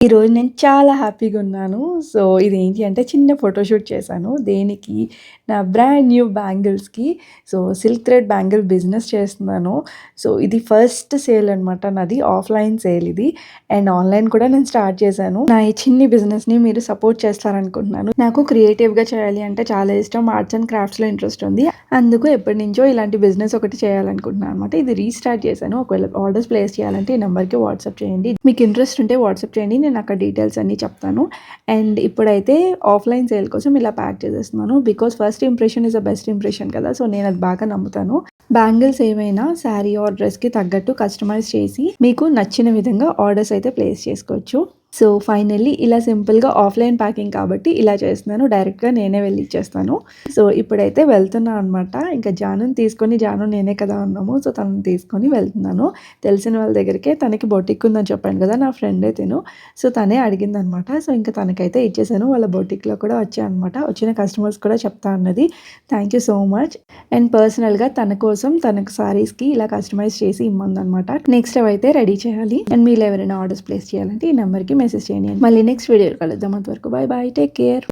ఈరోజు నేను చాలా హ్యాపీగా ఉన్నాను. సో, ఇదేంటి అంటే చిన్న ఫోటోషూట్ చేశాను. దేనికి? నా బ్రాండ్ న్యూ బ్యాంగిల్స్‌కి. So, silk thread bangle business చేస్తున్నాను. సో, ఇది ఫస్ట్ సేల్ అనమాట నాది. ఆఫ్‌లైన్ సేల్ ఇది. అండ్ ఆన్‌లైన్ కూడా నేను స్టార్ట్ చేశాను. నా ఈ చిన్ని బిజినెస్‌ని మీరు సపోర్ట్ చేస్తారనుకుంటున్నాను. నాకు క్రియేటివ్‌గా చేయాలి అంటే చాలా ఇష్టం. ఆర్ట్స్ అండ్ క్రాఫ్ట్స్‌లో ఇంట్రెస్ట్ ఉంది. అందుకు ఎప్పటినుంచో ఇలాంటి బిజినెస్ ఒకటి చేయాలనుకుంటున్నాను అనమాట. ఇది రీస్టార్ట్ చేశాను. ఒకవేళ ఆర్డర్స్ ప్లేస్ చేయాలంటే ఈ నంబర్‌కి వాట్సాప్ చేయండి. మీకు ఇంట్రెస్ట్ ఉంటే వాట్సాప్ చేయండి. నేను అక్కడ డీటెయిల్స్ అన్నీ చెప్తాను. అండ్ ఇప్పుడైతే ఆఫ్‌లైన్ సేల్ కోసం ఇలా ప్యాక్ చేసేస్తున్నాను. Because first impression is the best impression కదా! సో, నేను అది బాగా నమ్ముతాను. బ్యాంగిల్స్ ఏవైనా శారీ ఆర్ డ్రెస్‌కి తగ్గట్టు కస్టమైజ్ చేసి మీకు నచ్చిన విధంగా ఆర్డర్స్ అయితే ప్లేస్ చేసుకోవచ్చు. సో, ఫైనల్లీ ఇలా సింపుల్‌గా ఆఫ్‌లైన్ ప్యాకింగ్ కాబట్టి ఇలా చేస్తున్నాను. డైరెక్ట్‌గా నేనే వెళ్ళి ఇచ్చేస్తాను. సో, ఇప్పుడైతే వెళ్తున్నా అనమాట. ఇంకా జానుని తీసుకొని జాను నేనే కదా ఉన్నాము. సో, తనని తీసుకొని వెళ్తున్నాను. తెలిసిన వాళ్ళ దగ్గరికే తనకి బొటిక్ ఉందని చెప్పాను కదా! నా ఫ్రెండే తిను. సో, తనే అడిగిందనమాట. సో, ఇంక తనకైతే ఇచ్చేసాను. వాళ్ళ బొటిక్‌లో కూడా వచ్చాయనమాట. వచ్చిన కస్టమర్స్ కూడా చెప్తా అన్నది. Thank you so much. And పర్సనల్‌గా తన కోసం తనకు సారీస్‌కి ఇలా కస్టమైజ్ చేసి ఇమ్మందనమాట. నెక్స్ట్ అవైతే రెడీ చేయాలి. అండ్ మీరు ఎవరైనా ఆర్డర్స్ ప్లేస్ చేయాలంటే ఈ నెంబర్‌కి మెసేజ్ చేయండి. మళ్ళీ నెక్స్ట్ వీడియోలో కలుద్దాం. అంతవరకు బాయ్ బాయ్. Take care.